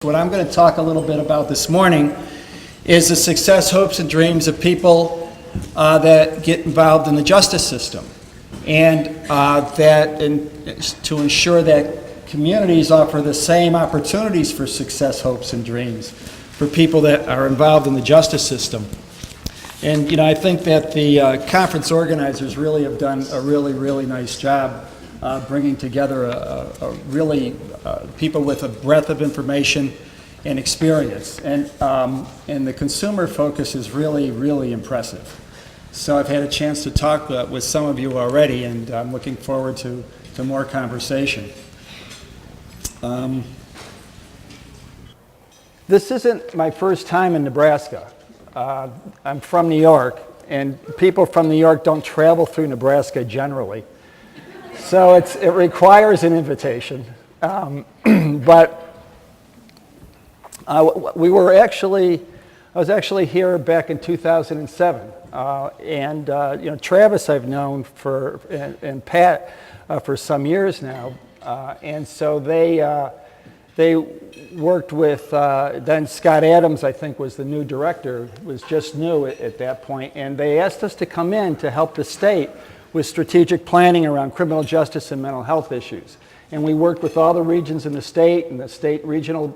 What I'm going to talk a little bit about this morning is the success, hopes, and dreams of people that get involved in the justice system, and to ensure that communities offer the same opportunities for success, hopes, and dreams for people that are involved in the justice system. And I think that the conference organizers really have done a really nice job bringing together a really people with a breadth of information and experience, and the consumer focus is really impressive. So I've had a chance to talk with some of you already, and I'm looking forward to more conversation. This isn't my first time in Nebraska. I'm from New York, and people from New York don't travel through Nebraska generally. So it requires an invitation. But I was actually here back in 2007. Travis I've known and Pat for some years now. And so they worked with, then Scott Adams, I think, was the new director, was just new at that point, and they asked us to come in to help the state with strategic planning around criminal justice and mental health issues. And we worked with all the regions in the state and the state regional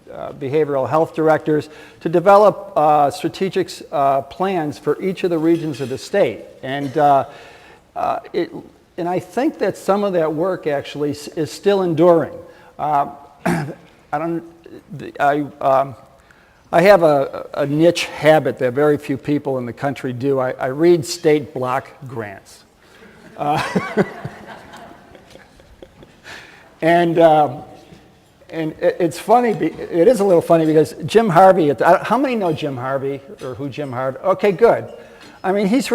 behavioral health directors to develop strategic plans for each of the regions of the state. And I think that some of that work actually is still enduring. I have a niche habit that very few people in the country do. I read state block grants. And it's funny, it is a little funny because Jim Harvey, how many know Jim Harvey or who Jim Harvey? Okay, good. I mean, he's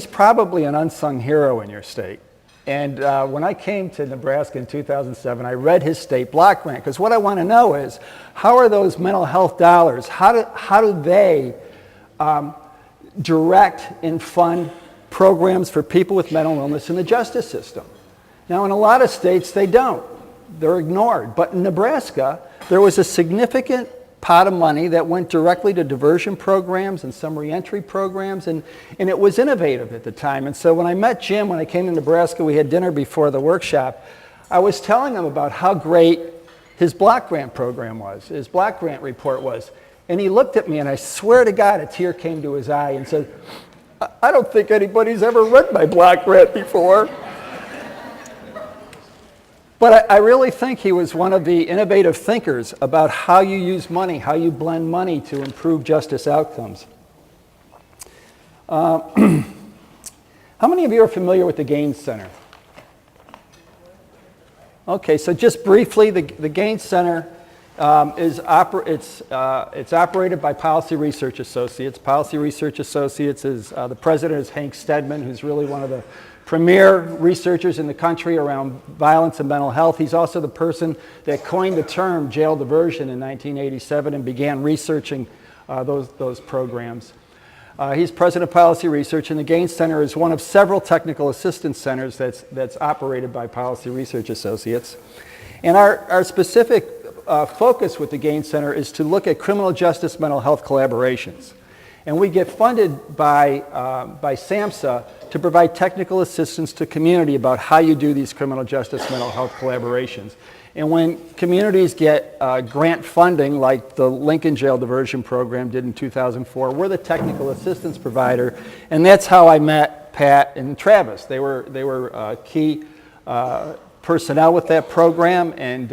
probably an unsung hero in your state. And when I came to Nebraska in 2007, I read his state block grant, because what I want to know is, how are those mental health dollars, how do they direct and fund programs for people with mental illness in the justice system? Now, in a lot of states, they don't. They're ignored. But in Nebraska, there was a significant pot of money that went directly to diversion programs and some reentry programs, and it was innovative at the time. And so when I met Jim, when I came to Nebraska, we had dinner before the workshop, I was telling him about how great his block grant program was, his block grant report was. And he looked at me, and I swear to God, a tear came to his eye and said, I don't think anybody's ever read my block grant before. But I really think he was one of the innovative thinkers about how you use money, how you blend money to improve justice outcomes. How many of you are familiar with the Gaines Center? Okay, so just briefly, the Gaines Center it's operated by Policy Research Associates. Policy Research Associates is the president is Hank Stedman, who's really one of the premier researchers in the country around violence and mental health. He's also the person that coined the term jail diversion in 1987 and began researching those programs. He's president of Policy Research, and the Gaines Center is one of several technical assistance centers that's operated by Policy Research Associates. And our specific focus with the Gaines Center is to look at criminal justice mental health collaborations. And we get funded by SAMHSA to provide technical assistance to community about how you do these criminal justice mental health collaborations. And when communities get grant funding, like the Lincoln Jail Diversion Program did in 2004, we're the technical assistance provider, and that's how I met Pat and Travis. They were key personnel with that program, and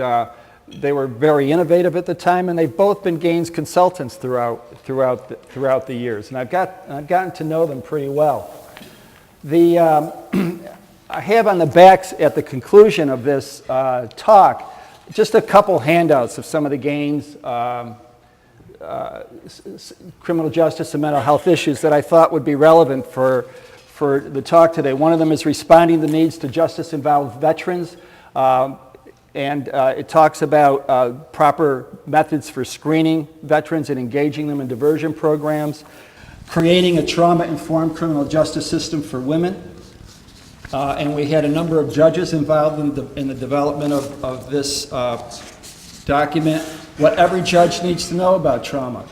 they were very innovative at the time, and they've both been Gaines consultants throughout the years, and I've gotten to know them pretty well. I have on the backs at the conclusion of this talk just a couple handouts of some of the Gaines criminal justice and mental health issues that I thought would be relevant for the talk today. One of them is responding to the needs to justice-involved veterans. And it talks about proper methods for screening veterans and engaging them in diversion programs, creating a trauma-informed criminal justice system for women. And we had a number of judges involved in the development of this document. what every judge needs to know about trauma.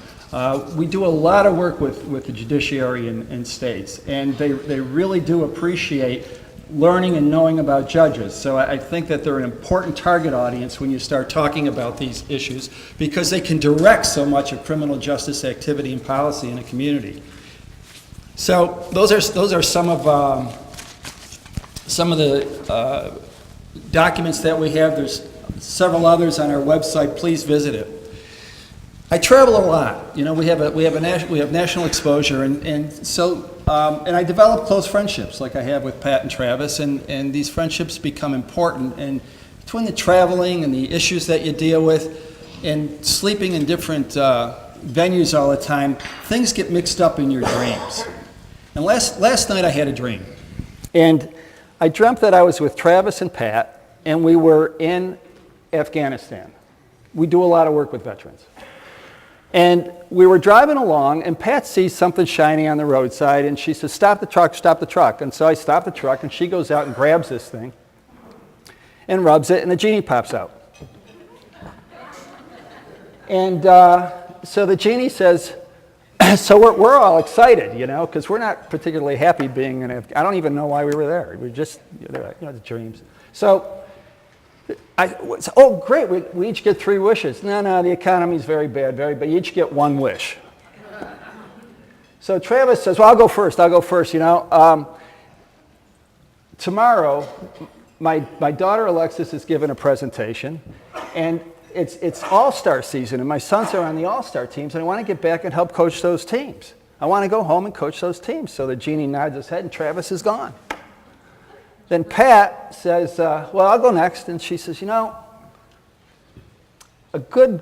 We do a lot of work with the judiciary in states, and they really do appreciate learning and knowing about judges. So I think that they're an important target audience when you start talking about these issues, because they can direct so much of criminal justice activity and policy in a community. So those are some of the documents that we have. There's several others on our website. Please visit it. I travel a lot. You know, we have national exposure, and so I develop close friendships like I have with Pat and Travis, and these friendships become important. And between the traveling and the issues that you deal with, and sleeping in different venues all the time, things get mixed up in your dreams. And last night I had a dream, and I dreamt that I was with Travis and Pat, and we were in Afghanistan. We do a lot of work with veterans. And we were driving along, and Pat sees something shiny on the roadside, and she says, "Stop the truck, stop the truck." And so I stop the truck, and she goes out and grabs this thing and rubs it, and the genie pops out. And so the genie says, so we're all excited, you know, because we're not particularly happy being in Afghanistan. I don't even know why we were there. We were just, you know, the dreams. So oh, great, we each get 3 wishes. No, the economy's very bad, but you each get 1 wish. So Travis says, well, I'll go first, you know. Tomorrow, my daughter Alexis is giving a presentation, and it's All-Star season, and my sons are on the All-Star teams, and I want to get back and help coach those teams. I want to go home and coach those teams. So the genie nods his head, and Travis is gone. Then Pat says, well, I'll go next. And she says, you know, a good,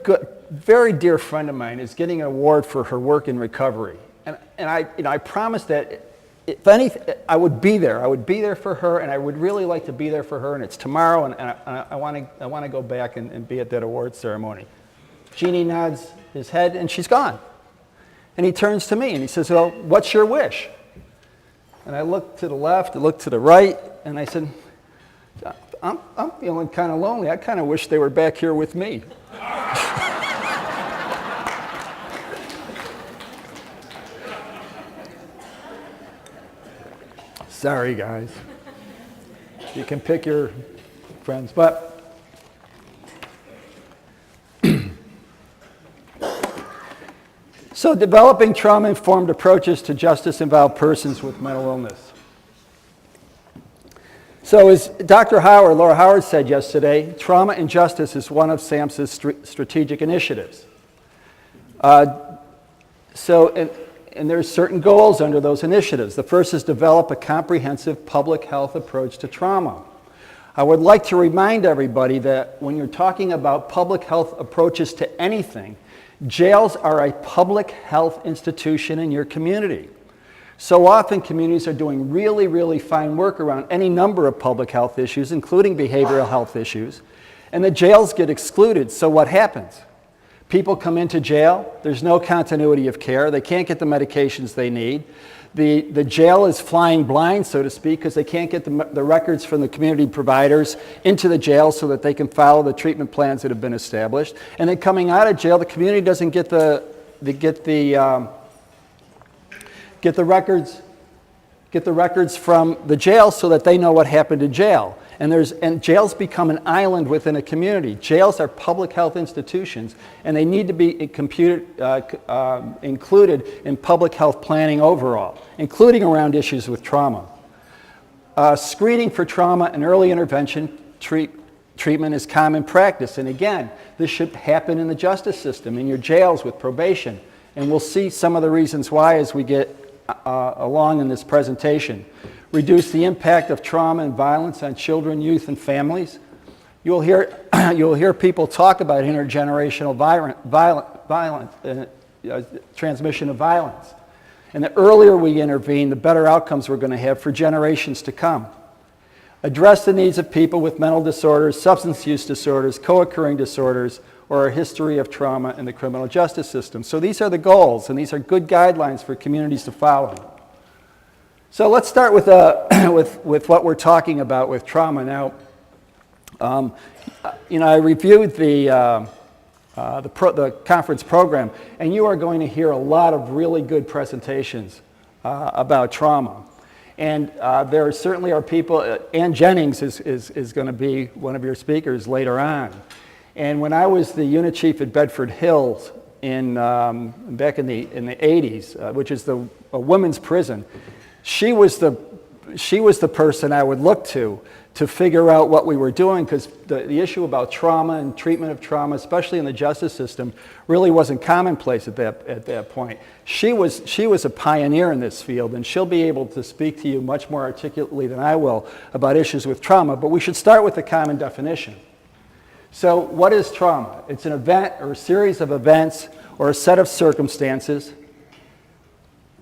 very dear friend of mine is getting an award for her work in recovery. And I promised that if anything, I would be there. I would be there for her, and I would really like to be there for her, and it's tomorrow, and I want to go back and be at that award ceremony. Genie nods his head, and she's gone. And he turns to me, and he says, well, what's your wish? And I looked to the left, I looked to the right, and I said, I'm feeling kind of lonely. I kind of wish they were back here with me. Sorry, guys. You can pick your friends, but so developing trauma-informed approaches to justice-involved persons with mental illness. So as Dr. Howard, Laura Howard said yesterday, trauma and justice is one of SAMHSA's strategic initiatives. And there's certain goals under those initiatives. The first is develop a comprehensive public health approach to trauma. I would like to remind everybody that when you're talking about public health approaches to anything, jails are a public health institution in your community. So often communities are doing really, really fine work around any number of public health issues, including behavioral health issues, and the jails get excluded. So what happens? People come into jail, there's no continuity of care, they can't get the medications they need. The jail is flying blind, so to speak, because they can't get the records from the community providers into the jail so that they can follow the treatment plans that have been established. And then coming out of jail, the community doesn't get the records from the jail so that they know what happened in jail. And jails become an island within a community. Jails are public health institutions, and they need to be included in public health planning overall, including around issues with trauma. Screening for trauma and early intervention treatment is common practice. And again, this should happen in the justice system, in your jails with probation. And we'll see some of the reasons why as we get along in this presentation. Reduce the impact of trauma and violence on children, youth, and families. You'll hear people talk about intergenerational transmission of violence. And the earlier we intervene, the better outcomes we're going to have for generations to come. Address the needs of people with mental disorders, substance use disorders, co-occurring disorders, or a history of trauma in the criminal justice system. So these are the goals, and these are good guidelines for communities to follow. So let's start with what we're talking about with trauma. Now, I reviewed the the conference program, and you are going to hear a lot of really good presentations about trauma. And there certainly are people, Ann Jennings is going to be one of your speakers later on. And when I was the unit chief at Bedford Hills back in the 80s, which is a women's prison, she was the person I would look to figure out what we were doing, because the issue about trauma and treatment of trauma, especially in the justice system, really wasn't commonplace at that point. She was a pioneer in this field, and she'll be able to speak to you much more articulately than I will about issues with trauma, but we should start with the common definition. So what is trauma? It's an event or a series of events or a set of circumstances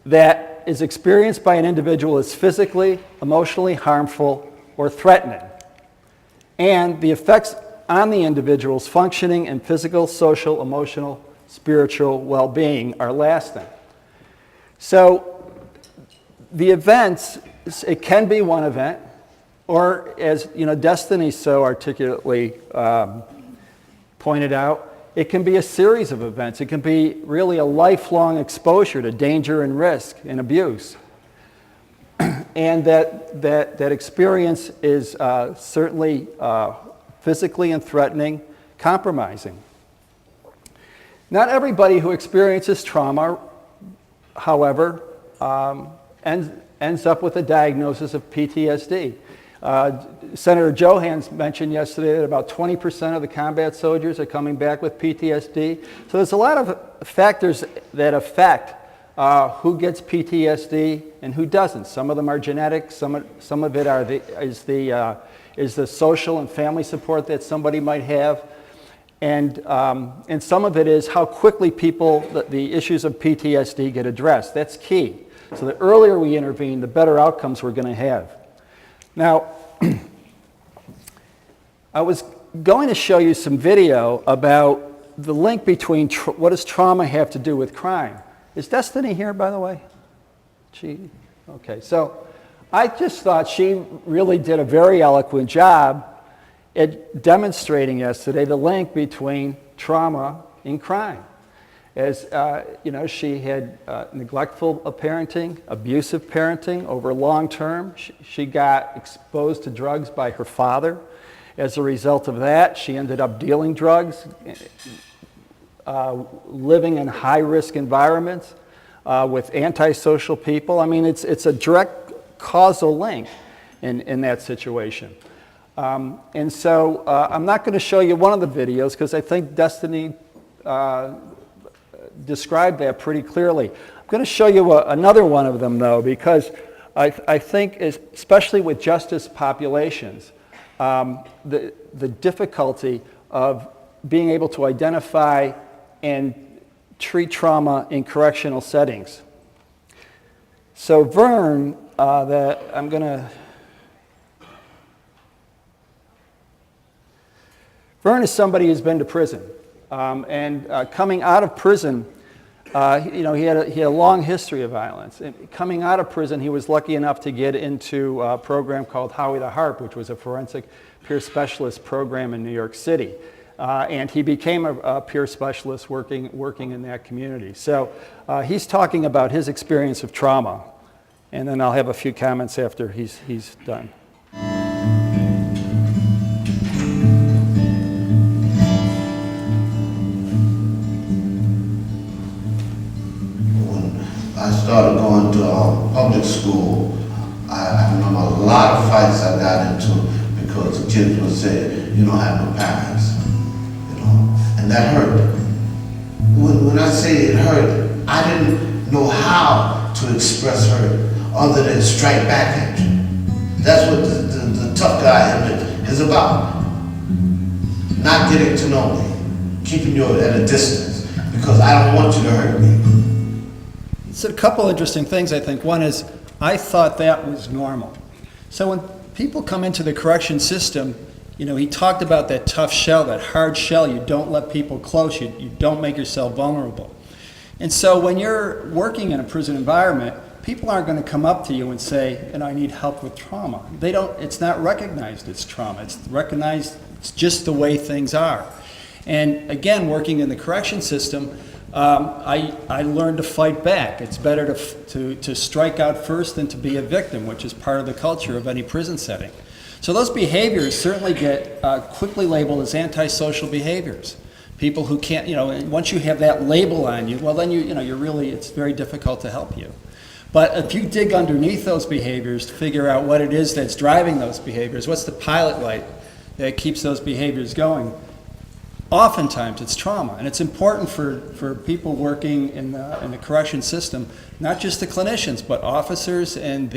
that is experienced by an individual as physically, emotionally harmful, or threatening, and the effects on the individual's functioning and physical, social, emotional, spiritual well-being are lasting. So the events, it can be one event, or as Destiny so articulately pointed out, it can be a series of events. It can be really a lifelong exposure to danger and risk and abuse. And that experience is certainly physically and threatening, compromising. Not everybody who experiences trauma, however, ends up with a diagnosis of PTSD. Senator Johans mentioned yesterday that about 20% of the combat soldiers are coming back with PTSD. So there's a lot of factors that affect who gets PTSD and who doesn't. Some of them are genetic. Some of it is the social and family support that somebody might have, and some of it is how quickly the issues of PTSD get addressed. That's key. So the earlier we intervene, the better outcomes we're going to have. Now, I was going to show you some video about the link between what does trauma have to do with crime. Is Destiny here, by the way? Okay, so I just thought she really did a very eloquent job at demonstrating yesterday the link between trauma and crime. As she had neglectful parenting, abusive parenting over long term. She got exposed to drugs by her father. As a result of that, she ended up dealing drugs, living in high-risk environments with antisocial people. I mean, it's a direct causal link in that situation. And so I'm not going to show you one of the videos because I think Destiny described that pretty clearly. I'm going to show you another one of them, though, because I think, especially with justice populations, the difficulty of being able to identify and treat trauma in correctional settings. So Vern, Vern is somebody who's been to prison. Coming out of prison, he had a long history of violence. And coming out of prison, he was lucky enough to get into a program called Howie the Harp, which was a forensic peer specialist program in New York City. And he became a peer specialist working in that community. So he's talking about his experience of trauma. And then I'll have a few comments after he's done. I started going to public school. I remember a lot of fights I got into because the kids would say, "You don't have no parents," and that hurt. When I say it hurt, I didn't know how to express hurt other than strike back at you. That's what the tough guy is about. Not getting to know me, keeping you at a distance because I don't want you to hurt me. So a couple interesting things, I think. One is, I thought that was normal. So when people come into the correction system, he talked about that tough shell, that hard shell. You don't let people close. You don't make yourself vulnerable. And so when you're working in a prison environment, people aren't going to come up to you and say, I need help with trauma. It's not recognized as trauma. It's recognized, it's just the way things are. And again, working in the correction system, I learned to fight back. It's better to strike out first than to be a victim, which is part of the culture of any prison setting. So those behaviors certainly get quickly labeled as antisocial behaviors. People who can't, and once you have that label on you, well then you're really, it's very difficult to help you. But if you dig underneath those behaviors to figure out what it is that's driving those behaviors, what's the pilot light that keeps those behaviors going, oftentimes it's trauma. And it's important for people working in the correction system, not just the clinicians, but officers and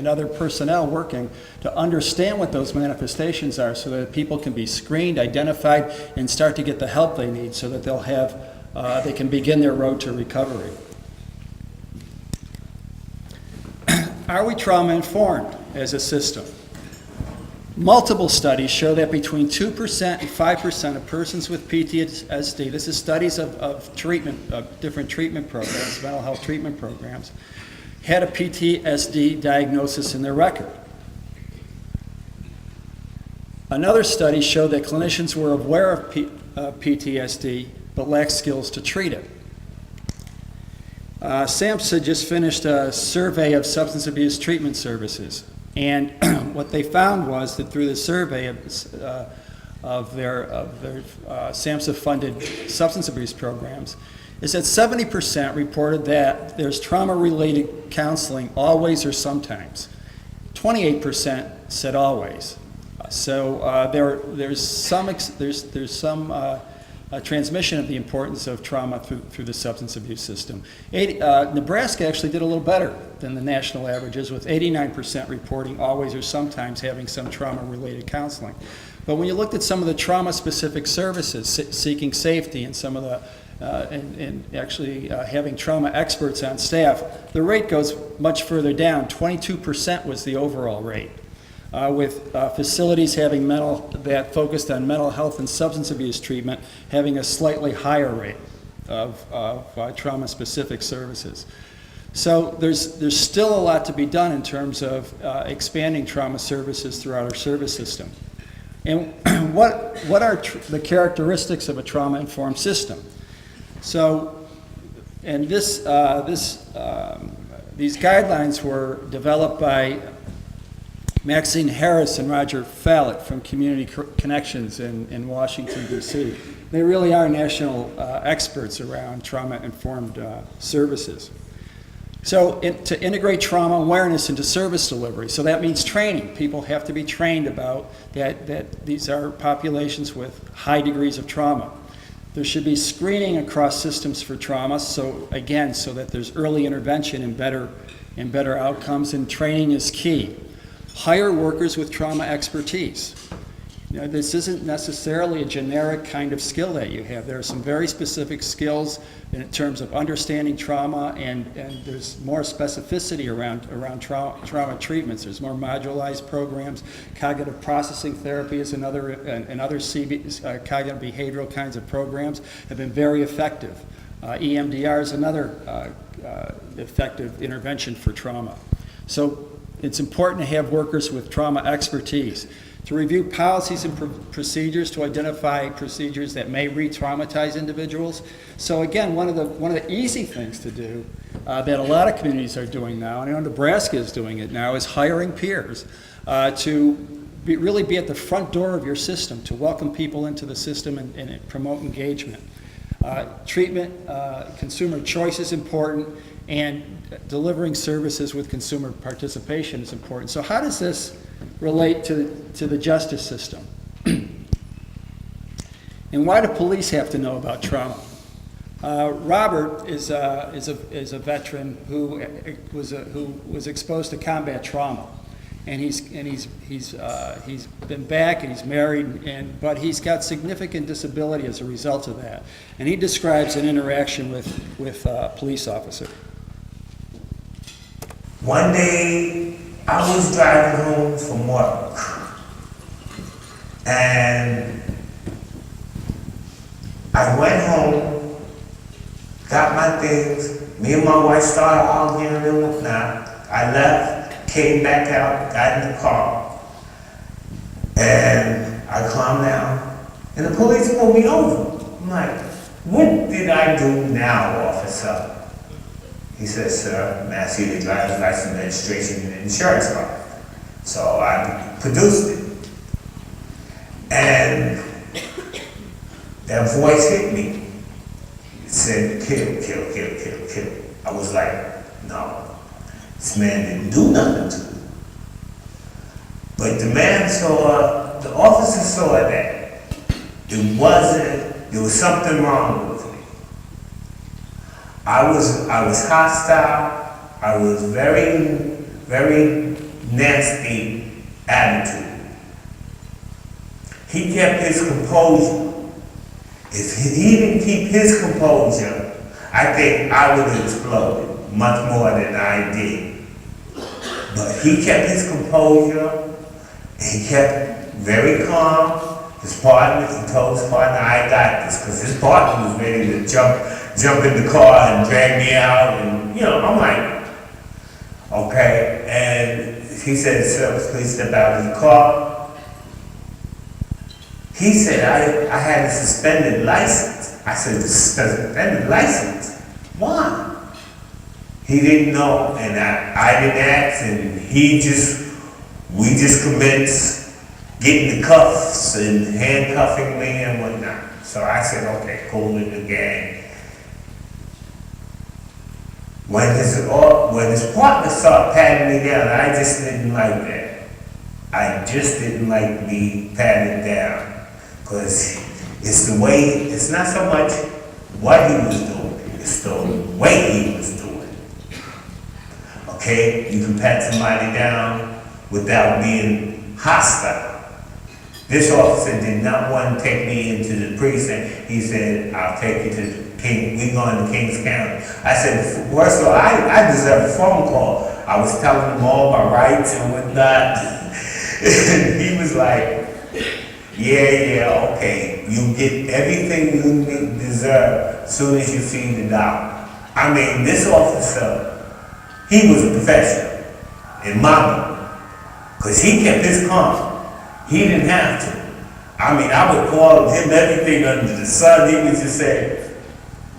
other personnel working, to understand what those manifestations are so that people can be screened, identified, and start to get the help they need so that they can begin their road to recovery. Are we trauma informed as a system? Multiple studies show that between 2% and 5% of persons with PTSD, this is studies of treatment, of different treatment programs, mental health treatment programs, had a PTSD diagnosis in their record. Another study showed that clinicians were aware of PTSD but lacked skills to treat it. SAMHSA just finished a survey of substance abuse treatment services. And what they found was that through the survey of their SAMHSA-funded substance abuse programs, is that 70% reported that there's trauma-related counseling always or sometimes. 28% said always. So there's some transmission of the importance of trauma through the substance abuse system. Nebraska actually did a little better than the national averages, with 89% reporting always or sometimes having some trauma-related counseling. But when you looked at some of the trauma-specific services, seeking safety, and some of the having trauma experts on staff, the rate goes much further down. 22% was the overall rate. With facilities that focused on mental health and substance abuse treatment having a slightly higher rate of trauma-specific services. So there's still a lot to be done in terms of expanding trauma services throughout our service system. And what are the characteristics of a trauma-informed system? So, and these guidelines were developed by Maxine Harris and Roger Fallett from Community Connections in Washington, D.C. They really are national experts around trauma-informed services. So to integrate trauma awareness into service delivery, so that means training. People have to be trained about that these are populations with high degrees of trauma. There should be screening across systems for trauma, so that there's early intervention and better outcomes, and training is key. Hire workers with trauma expertise. This isn't necessarily a generic kind of skill that you have. There are some very specific skills in terms of understanding trauma, and there's more specificity around trauma treatments. There's more modularized programs. Cognitive processing therapy is another, and other cognitive behavioral kinds of programs have been very effective. EMDR is another effective intervention for trauma. So it's important to have workers with trauma expertise, to review policies and procedures to identify procedures that may re-traumatize individuals. So again, one of the easy things to do that a lot of communities are doing now, and I know Nebraska is doing it now, is hiring peers to really be at the front door of your system, to welcome people into the system and promote engagement. Treatment, consumer choice is important, and delivering services with consumer participation is important. So how does this relate to the justice system? And why do police have to know about trauma? Robert is a veteran who was exposed to combat trauma, and he's been back and he's married, but he's got significant disability as a result of that. And he describes an interaction with a police officer. One day, I was driving home from work, and I went home, got my things, me and my wife started arguing and whatnot. I left, came back out, got in the car, and I calmed down, And the police pulled me over. I'm like, what did I do now, officer? He says, sir, may I see the driver's license, registration, and insurance card? So I produced it. And that voice hit me. It said, kill, kill, kill, kill, kill. I was like, no, this man didn't do nothing to me. But the man saw, the officer saw that there was something wrong with me. I was hostile. I was very nasty attitude. He kept his composure. If he didn't keep his composure, I think I would have exploded much more than I did. But he kept his composure. He kept very calm. His partner, he told his partner, I got this, because his partner was ready to jump in the car and drag me out, and I'm like, okay. And he said, sir, please step out of the car. He said, I had a suspended license. I said, suspended license? Why? He didn't know, and I didn't ask, and we just commenced getting the cuffs and handcuffing me and whatnot. So I said, okay, cool in the gang. When his partner started patting me down, I just didn't like that. I just didn't like being patted down. Because it's not so much what he was doing, it's the way he was doing. Okay, you can pat somebody down without being hostile. This officer did not want to take me into the precinct. He said, I'll take you to we're going to Kings County. I said, first of all, I deserve a phone call. I was telling him all my rights and whatnot. And he was like, yeah, okay. You get everything you deserve as soon as you see the doctor. I mean, this officer, he was a professional in my book, because he kept his calm. He didn't have to. I mean, I would call him everything under the sun. He would just say,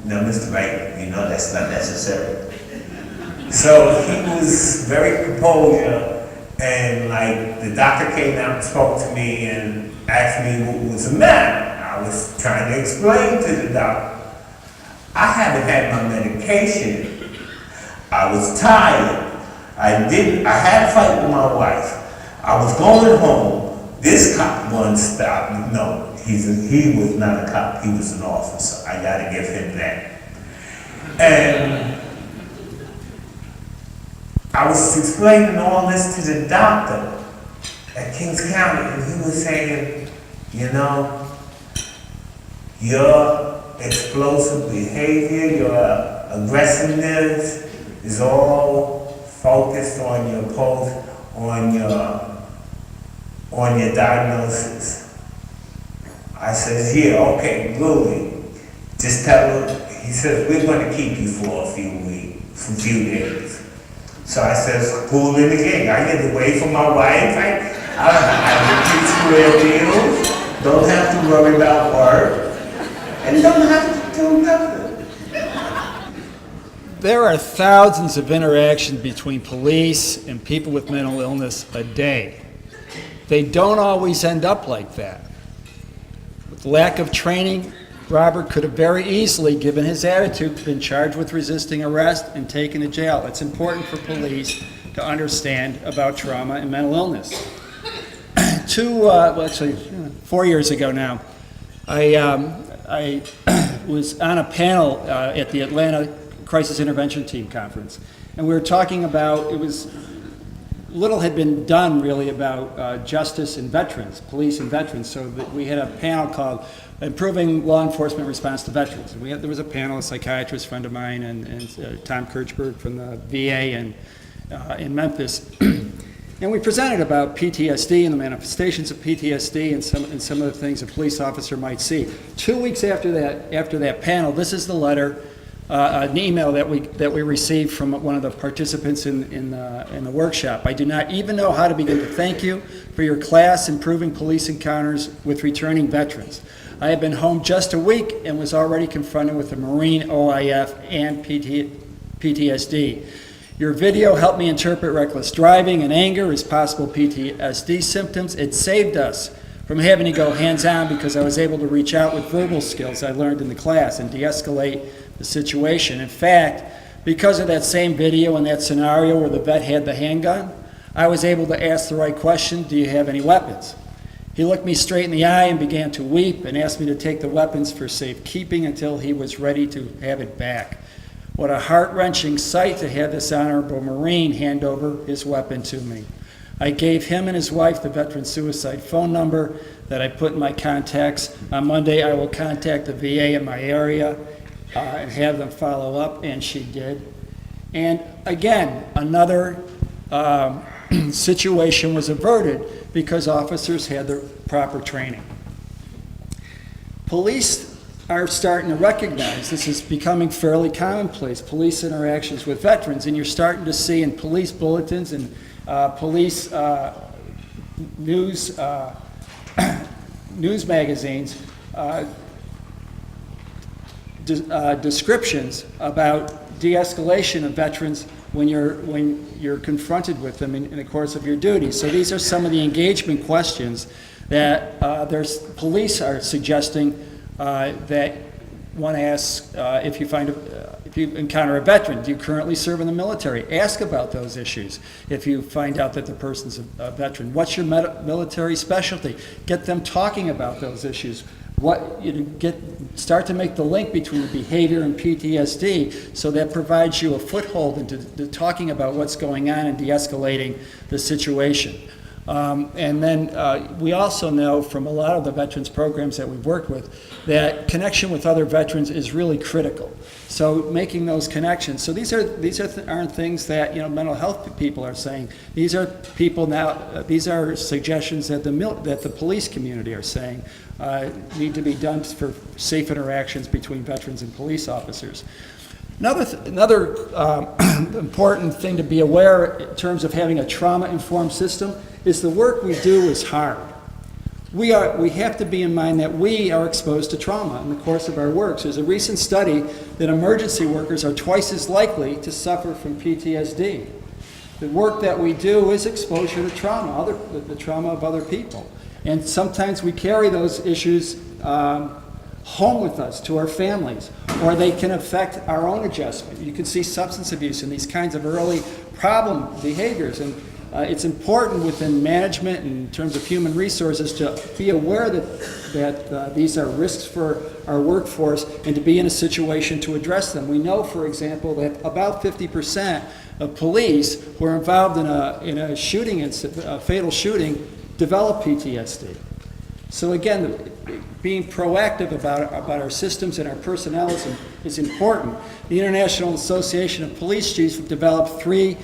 no, Mr. Wright, that's not necessary. So he was very composure, and like the doctor came out and spoke to me and asked me what was the matter. I was trying to explain to the doctor, I haven't had my medication. I was tired. I had a fight with my wife. I was going home. This cop wouldn't stop. No, he was not a cop. He was an officer. I got to give him that. And I was explaining all this to the doctor at Kings County, and he was saying, your explosive behavior, your aggressiveness is all focused on your diagnosis. I said, yeah, okay, Louie, just tell him. He says, we're going to keep you for a few days. So I says, cool in the gang. I get away from my wife. I don't have to keep square deals. Don't have to worry about work. And don't have to do nothing. There are thousands of interactions between police and people with mental illness a day. They don't always end up like that. With lack of training, Robert could have very easily, given his attitude, been charged with resisting arrest and taken to jail. It's important for police to understand about trauma and mental illness. 4 years ago now, I was on a panel at the Atlanta Crisis Intervention Team Conference, and we were talking about, little had been done really about justice and veterans, police and veterans, so that we had a panel called Improving Law Enforcement Response to Veterans. And there was a panel, a psychiatrist friend of mine, and Tom Kirchberg from the VA in Memphis. And we presented about PTSD and the manifestations of PTSD and some of the things a police officer might see. 2 weeks after that panel, this is the letter, an email that we received from one of the participants in the workshop. I do not even know how to begin to thank you for your class improving police encounters with returning veterans. I had been home just a week and was already confronted with a Marine OIF and PTSD. Your video helped me interpret reckless driving and anger as possible PTSD symptoms. It saved us from having to go hands-on because I was able to reach out with verbal skills I learned in the class and de-escalate the situation. In fact, because of that same video and that scenario where the vet had the handgun, I was able to ask the right question, do you have any weapons? He looked me straight in the eye and began to weep and asked me to take the weapons for safekeeping until he was ready to have it back. What a heart-wrenching sight to have this honorable Marine hand over his weapon to me. I gave him and his wife the veteran suicide phone number that I put in my contacts. On Monday, I will contact the VA in my area and have them follow up, and she did. And again, another situation was averted because officers had the proper training. Police are starting to recognize this is becoming fairly commonplace, police interactions with veterans, and you're starting to see in police bulletins and police news magazines descriptions about de-escalation of veterans when you're confronted with them in the course of your duty. So these are some of the engagement questions that police are suggesting that one asks if you encounter a veteran. Do you currently serve in the military? Ask about those issues. If you find out that the person's a veteran, what's your military specialty? Get them talking about those issues. Start to make the link between the behavior and PTSD, so that provides you a foothold into talking about what's going on and de-escalating the situation. And then we also know from a lot of the veterans programs that we've worked with that connection with other veterans is really critical. So making those connections. So these aren't things that mental health people are saying. These are people now. These are suggestions that the police community are saying need to be done for safe interactions between veterans and police officers. Another important thing to be aware in terms of having a trauma-informed system is the work we do is hard. We have to be in mind that we are exposed to trauma in the course of our work. There's a recent study that emergency workers are twice as likely to suffer from PTSD. The work that we do is exposure to trauma, the trauma of other people. And sometimes we carry those issues home with us to our families, or they can affect our own adjustment. You can see substance abuse and these kinds of early problem behaviors. And it's important within management and in terms of human resources to be aware that these are risks for our workforce and to be in a situation to address them. We know, for example, that about 50% of police who are involved in a shooting incident, a fatal shooting, develop PTSD. So again, being proactive about our systems and our personnel is important. The International Association of Police Chiefs have developed 3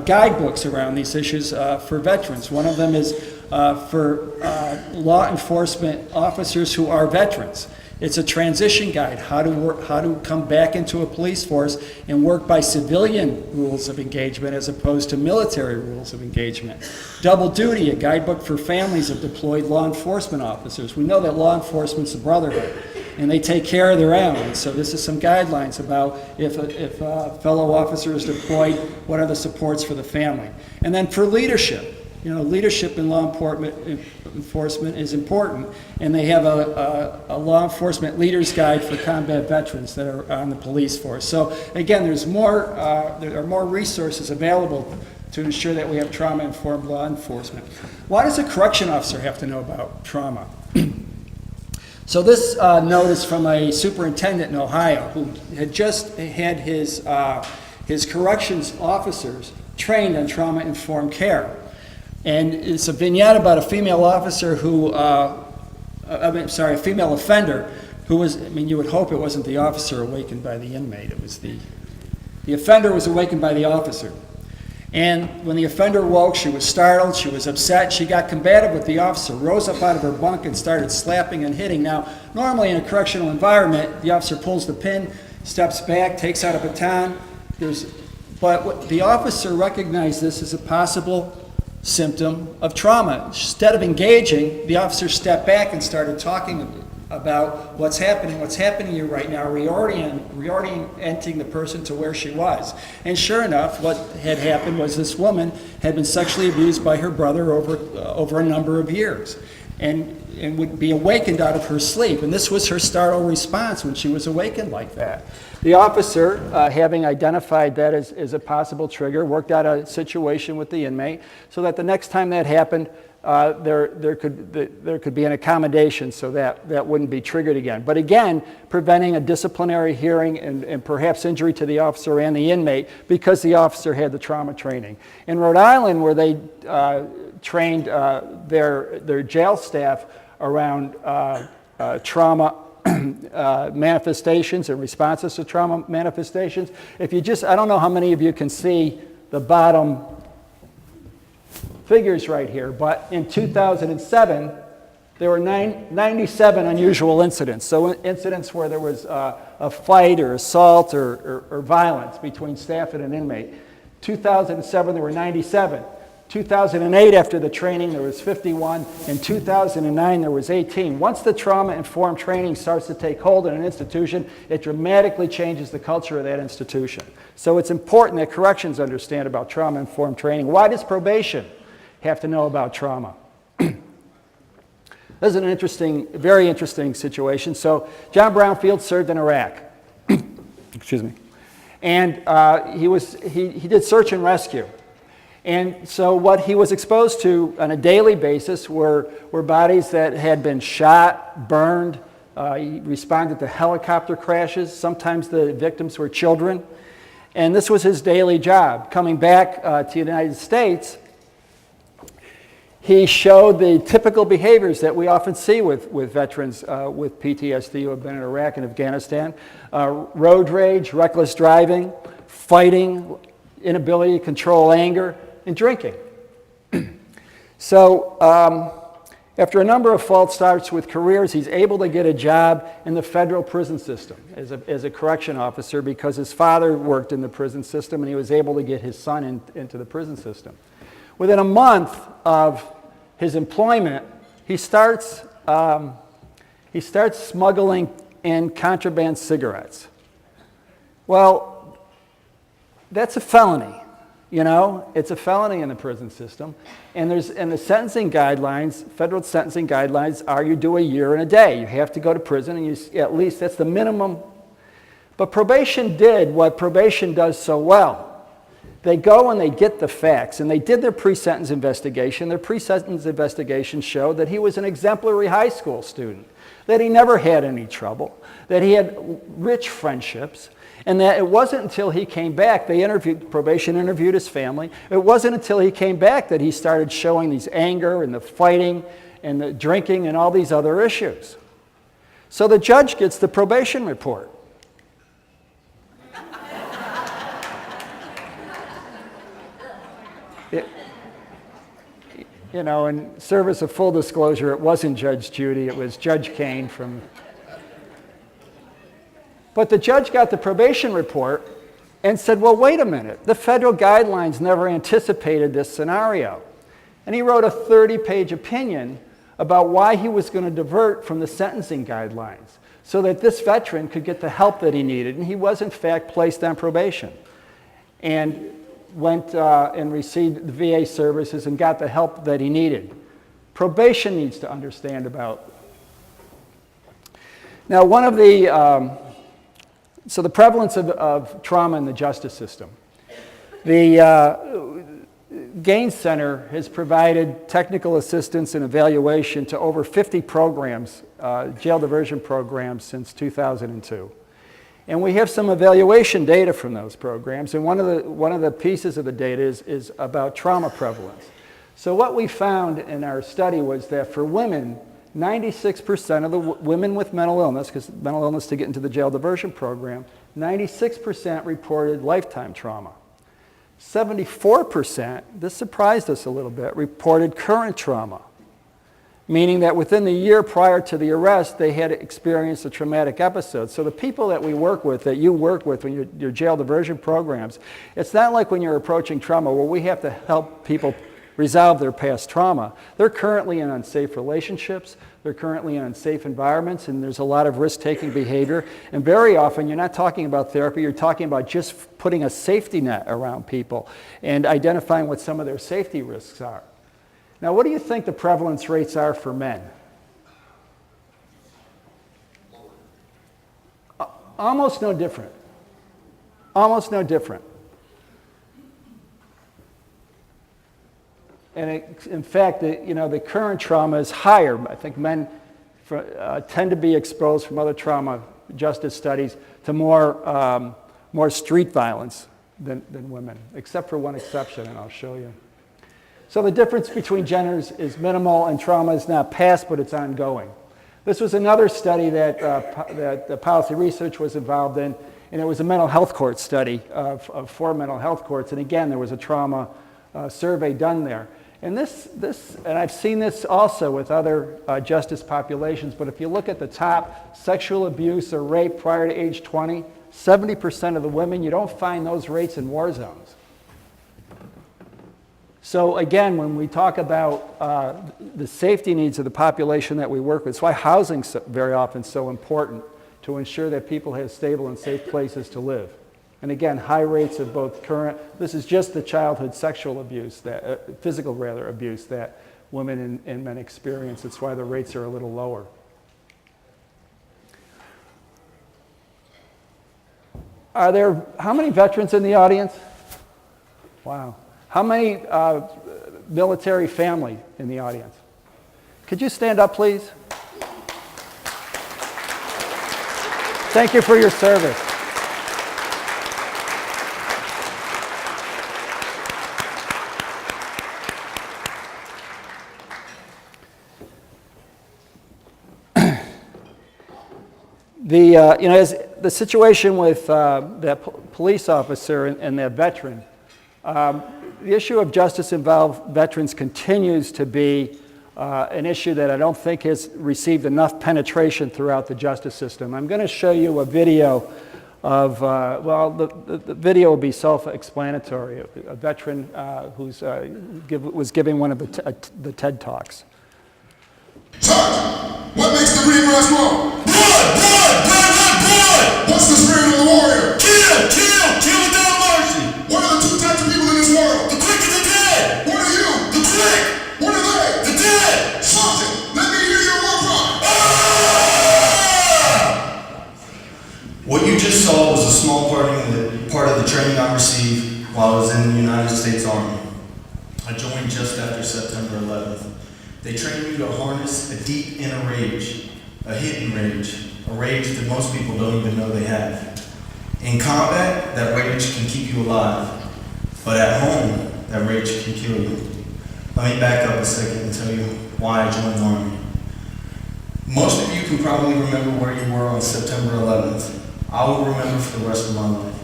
guidebooks around these issues for veterans. One of them is for law enforcement officers who are veterans. It's a transition guide, how to come back into a police force and work by civilian rules of engagement as opposed to military rules of engagement. Double Duty, a guidebook for families of deployed law enforcement officers. We know that law enforcement's a brotherhood, and they take care of their own. And so this is some guidelines about if a fellow officer is deployed, what are the supports for the family. And then for leadership. Leadership in law enforcement is important, and they have a law enforcement leaders guide for combat veterans that are on the police force. So again, there are more resources available to ensure that we have trauma-informed law enforcement. Why does a correction officer have to know about trauma? So this note is from a superintendent in Ohio who had just had his corrections officers trained on trauma-informed care. And it's a vignette about a female officer a female offender who was, you would hope it wasn't the officer awakened by the inmate. It was the offender was awakened by the officer. And when the offender woke, she was startled, she was upset, she got combative with the officer, rose up out of her bunk and started slapping and hitting. Now, normally in a correctional environment, the officer pulls the pin, steps back, takes out a baton. But the officer recognized this as a possible symptom of trauma. Instead of engaging, the officer stepped back and started talking about what's happening here right now, reorienting the person to where she was. And sure enough, what had happened was this woman had been sexually abused by her brother over a number of years, and would be awakened out of her sleep. And this was her startled response when she was awakened like that. The officer, having identified that as a possible trigger, worked out a situation with the inmate so that the next time that happened, there could be an accommodation so that wouldn't be triggered again. But again, preventing a disciplinary hearing and perhaps injury to the officer and the inmate because the officer had the trauma training. In Rhode Island, where they trained their jail staff around trauma manifestations and responses to trauma manifestations, if you I don't know how many of you can see the bottom figures right here, but in 2007, there were 97 unusual incidents. So incidents where there was a fight or assault or violence between staff and an inmate. 2007, there were 97. 2008, after the training, there was 51. In 2009, there was 18. Once the trauma-informed training starts to take hold in an institution, it dramatically changes the culture of that institution. So it's important that corrections understand about trauma-informed training. Why does probation have to know about trauma? This is an interesting, very interesting situation. So John Brownfield served in Iraq. Excuse me. And he did search and rescue. And so what he was exposed to on a daily basis were bodies that had been shot, burned. He responded to helicopter crashes. Sometimes the victims were children. And this was his daily job. Coming back to the United States, he showed the typical behaviors that we often see with veterans with PTSD who have been in Iraq and Afghanistan. Road rage, reckless driving, fighting, inability to control anger, and drinking. So after a number of false starts with careers, he's able to get a job in the federal prison system as a correction officer because his father worked in the prison system and he was able to get his son into the prison system. Within a month of his employment, he starts smuggling in contraband cigarettes. Well, that's a felony. You know, it's a felony in the prison system. And the sentencing guidelines, federal sentencing guidelines, are you do a year and a day. You have to go to prison, and at least that's the minimum. But probation did what probation does so well. They go and they get the facts, and they did their pre-sentence investigation. Their pre-sentence investigation showed that he was an exemplary high school student, that he never had any trouble, that he had rich friendships, and that it wasn't until he came back, probation interviewed his family, it wasn't until he came back that he started showing these anger and the fighting and the drinking and all these other issues. So the judge gets the probation report. You know, in service of full disclosure, it wasn't Judge Judy, it was Judge Kane from... But the judge got the probation report and said, well, wait a minute, the federal guidelines never anticipated this scenario. And he wrote a 30-page opinion about why he was going to divert from the sentencing guidelines so that this veteran could get the help that he needed. And he was, in fact, placed on probation and went and received the VA services and got the help that he needed. Probation needs to understand about. Now, one of the... So the prevalence of trauma in the justice system. The Gaines Center has provided technical assistance and evaluation to over 50 programs, jail diversion programs, since 2002. And we have some evaluation data from those programs, and one of the pieces of the data is about trauma prevalence. So what we found in our study was that for women, 96% of the women with mental illness, because mental illness to get into the jail diversion program, 96% reported lifetime trauma. 74%, this surprised us a little bit, reported current trauma, meaning that within the year prior to the arrest, they had experienced a traumatic episode. So the people that we work with, that you work with when your jail diversion programs, it's not like when you're approaching trauma where we have to help people resolve their past trauma. They're currently in unsafe relationships, they're currently in unsafe environments, and there's a lot of risk-taking behavior. And very often, you're not talking about therapy, you're talking about just putting a safety net around people and identifying what some of their safety risks are. Now, what do you think the prevalence rates are for men? Almost no different. Almost no different. And in fact, the current trauma is higher. I think men tend to be exposed from other trauma justice studies to more street violence than women, except for one exception, and I'll show you. So the difference between genders is minimal, and trauma is not past, but it's ongoing. This was another study that the policy research was involved in, and it was a mental health court study of 4 mental health courts. And again, there was a trauma survey done there. And and I've seen this also with other justice populations, but if you look at the top, sexual abuse or rape prior to age 20, 70% of the women, you don't find those rates in war zones. So again, when we talk about the safety needs of the population that we work with, it's why housing very often is so important to ensure that people have stable and safe places to live. And again, high rates of both this is just the childhood sexual abuse, physical abuse that women and men experience. It's why the rates are a little lower. How many veterans in the audience? Wow. How many military family in the audience? Could you stand up, please? Thank you for your service. As the situation with that police officer and that veteran, the issue of justice-involved veterans continues to be an issue that I don't think has received enough penetration throughout the justice system. I'm going to show you a video of, the video will be self-explanatory, a veteran was giving one of the TED Talks. Sergeant, what makes the green grass grow? Blood! What's the spirit of the warrior? Kill without mercy! What are the 2 types of people in this world? The quick and the dead! What are you? The quick! What are they? The dead! Sergeant, let me hear your war cry! Ah! What you just saw was a small part of the training I received while I was in the United States Army. I joined just after September 11th. They trained me to harness a deep inner rage, a hidden rage, a rage that most people don't even know they have. In combat, that rage can keep you alive, but at home, that rage can kill you. Let me back up a second and tell you why I joined the Army. Most of you can probably remember where you were on September 11th. I will remember for the rest of my life.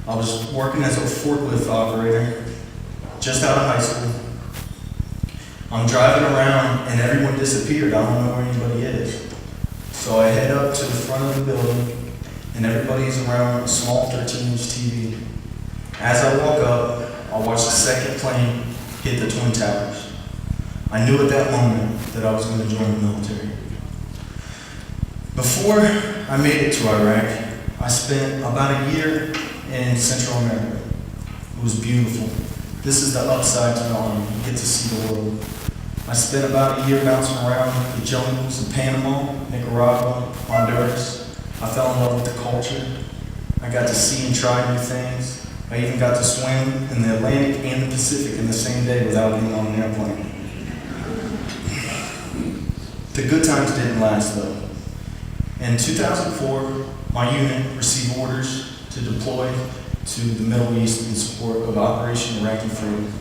I was working as a forklift operator just out of high school. I'm driving around and everyone disappeared. I don't know where anybody is. So I head up to the front of the building and everybody's around a small 13-inch TV. As I walk up, I watch the second plane hit the Twin Towers. I knew at that moment that I was going to join the military. Before I made it to Iraq, I spent about a year in Central America. It was beautiful. This is the upside to the Army. You get to see the world. I spent about a year bouncing around the jungles of Panama, Nicaragua, Honduras. I fell in love with the culture. I got to see and try new things. I even got to swim in the Atlantic and the Pacific in the same day without being on an airplane. The good times didn't last though. In 2004, my unit received orders to deploy to the Middle East in support of Operation Iraqi Freedom.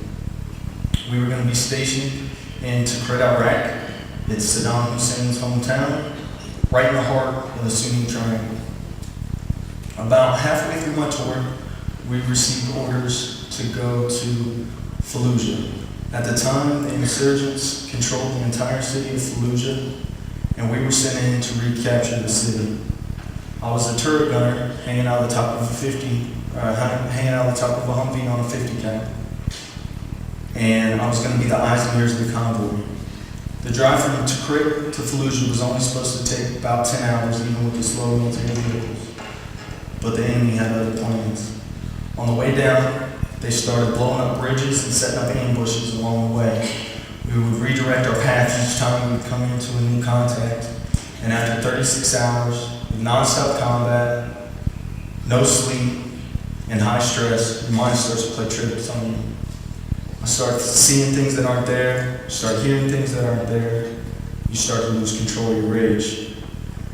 We were going to be stationed in Tikrit, Iraq. It's Saddam Hussein's hometown, right in the heart of the Sunni Triangle. About halfway through my tour, we received orders to go to Fallujah. At the time, the insurgents controlled the entire city of Fallujah, and we were sent in to recapture the city. I was a turret gunner hanging out the top of a Humvee on a 50 cal. and I was going to be the eyes and ears of the convoy. The drive from Tikrit to Fallujah was only supposed to take about 10 hours, even with the slow military vehicles. But the enemy had other plans. On the way down, they started blowing up bridges and setting up ambushes along the way. We would redirect our path each time we would come into a new contact. And after 36 hours of nonstop combat, no sleep, and high stress, your mind starts to play tricks on you. I start seeing things that aren't there, start hearing things that aren't there. You start to lose control of your rage.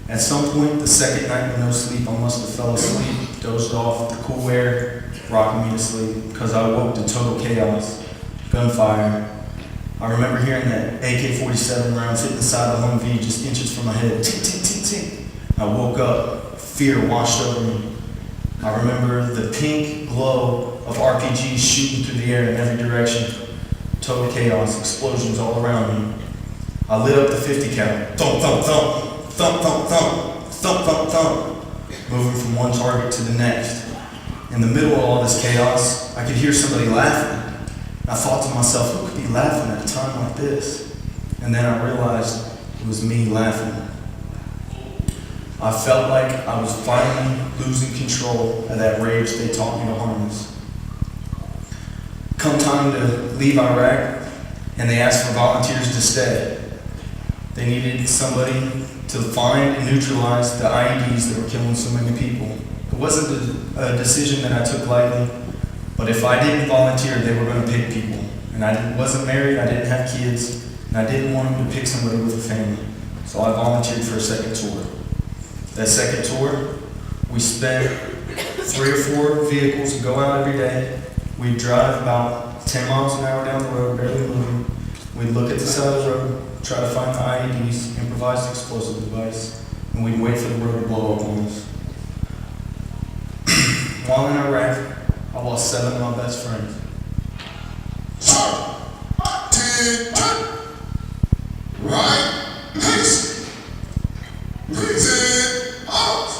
At some point, the second night with no sleep, I must have fell asleep, dozed off, the cool air rocking me to sleep, because I woke to total chaos, gunfire. I remember hearing that AK-47 rounds hitting the side of the Humvee just inches from my head, tick, tick, tick, tick. I woke up, fear washed over me. I remember the pink glow of RPGs shooting through the air in every direction. Total chaos, explosions all around me. I lit up the 50 cal. Thump, thump, thump, thump, thump, thump, thump, thump, thump. Moving from one target to the next. In the middle of all this chaos, I could hear somebody laughing. I thought to myself, who could be laughing at a time like this? And then I realized it was me laughing. I felt like I was finally losing control of that rage they taught me to harness. Come time to leave Iraq, and they asked for volunteers to stay. They needed somebody to find and neutralize the IEDs that were killing so many people. It wasn't a decision that I took lightly, but if I didn't volunteer, they were going to pick people. And I wasn't married, I didn't have kids, and I didn't want them to pick somebody with a family. So I volunteered for a second tour. That second tour, we spent 3 or 4 vehicles and go out every day. We'd drive about 10 miles an hour down the road, barely moving. We'd look at the side of the road, try to find the IEDs, improvised explosive device, and we'd wait for the road to blow up on us. While in Iraq, I lost 7 of my best friends. Sir, 10, right, peace, reason, out.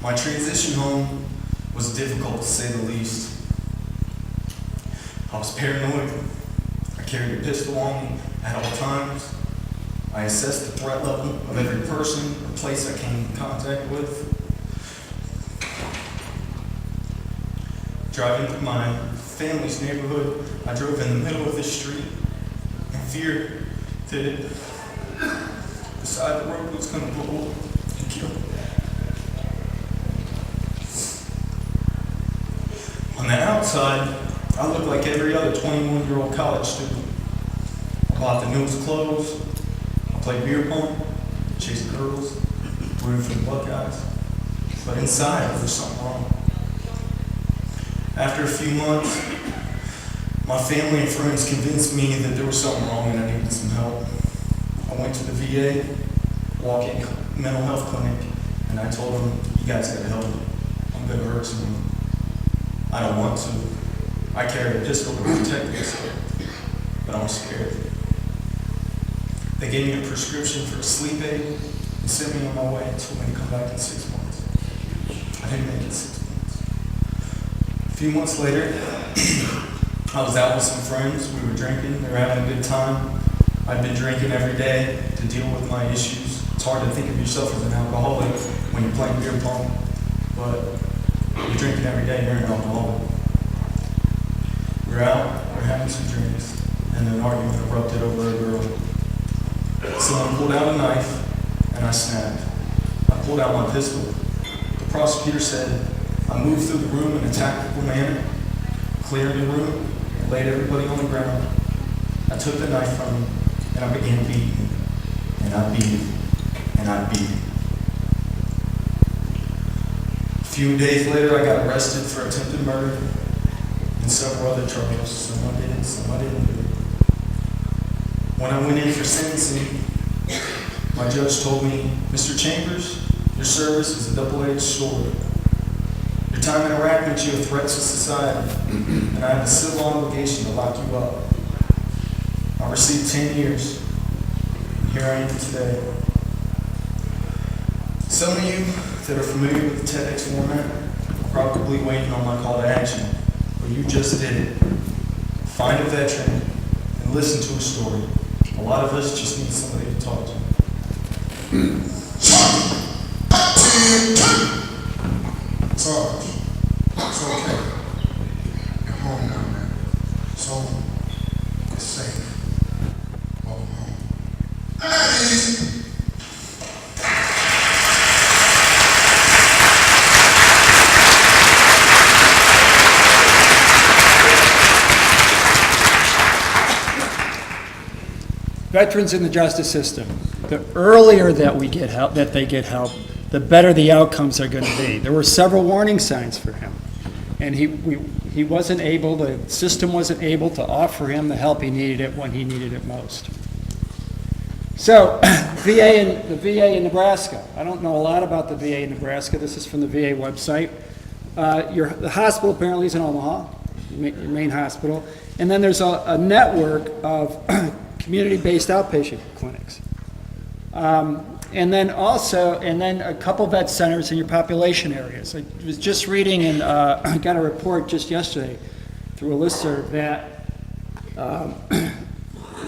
My transition home was difficult to say the least. I was paranoid. I carried a pistol on me at all times. I assessed the threat level of every person or place I came in contact with. Driving through my family's neighborhood, I drove in the middle of the street in fear that the side of the road was going to blow up and kill me. On the outside, I looked like every other 21-year-old college student. I bought the newest clothes, I played beer pong, chased girls, rooted for the Buckeyes. But inside, there was something wrong. After a few months, my family and friends convinced me that there was something wrong and I needed some help. I went to the VA, walk-in mental health clinic, and I told them, you guys gotta help me. I'm gonna hurt someone. I don't want to. I carry a pistol to protect myself, but I'm scared. They gave me a prescription for a sleep aid and sent me on my way and told me to come back in 6 months. I didn't make it 6 months. A few months later, I was out with some friends. We were drinking. They were having a good time. I'd been drinking every day to deal with my issues. It's hard to think of yourself as an alcoholic when you're playing beer pong, but you're drinking every day, you're an alcoholic. We're out, we're having some drinks, and an argument erupted over a girl. Someone pulled out a knife, and I snapped. I pulled out my pistol. The prosecutor said, I moved through the room in a tactical manner, cleared the room, and laid everybody on the ground. I took the knife from him, and I began beating him. And I beat him, and I beat him. A few days later, I got arrested for attempted murder and several other charges. Some I did, some I didn't do. When I went in for sentencing, my judge told me, Mr. Chambers, your service is a double-edged sword. Your time in Iraq makes you a threat to society, and I have a civil obligation to lock you up. I received 10 years, and here I am today. Some of you that are familiar with the TEDx format are probably waiting on my call to action, but you just did it. Find a veteran and listen to a story. A lot of us just need somebody to talk to. Sarge, it's okay. You're home now, man. It's home. It's safe. Welcome home. Hey! Veterans in the justice system, the earlier that we get help, that they get help, the better the outcomes are going to be. There were several warning signs for him, and he wasn't able, the system wasn't able to offer him the help he needed it when he needed it most. So, the VA in Nebraska. I don't know a lot about the VA in Nebraska. This is from the VA website. The hospital apparently is in Omaha, your main hospital, and then there's a network of community-based outpatient clinics. And then a couple vet centers in your population areas. I was just reading and I got a report just yesterday through a listserv that,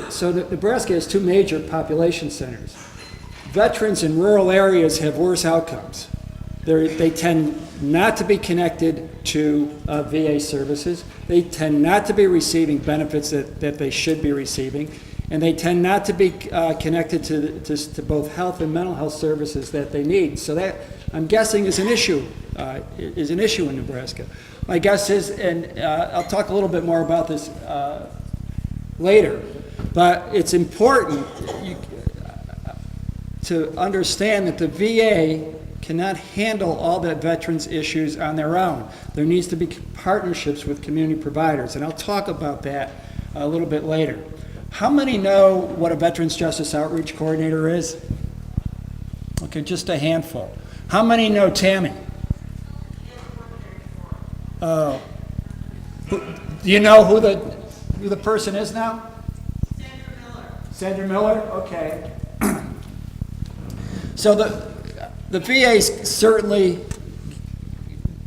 so that Nebraska has two major population centers. Veterans in rural areas have worse outcomes. They tend not to be connected to VA services. They tend not to be receiving benefits that they should be receiving. And they tend not to be connected to both health and mental health services that they need. So that, I'm guessing, is an issue in Nebraska. My guess is, and I'll talk a little bit more about this later, but it's important to understand that the VA cannot handle all that veterans' issues on their own. There needs to be partnerships with community providers, and I'll talk about that a little bit later. How many know what a Veterans Justice Outreach Coordinator is? Okay, just a handful. How many know Tammy? Oh. Do you know who the person is now? Sandra Miller. Sandra Miller? Okay. So the VA certainly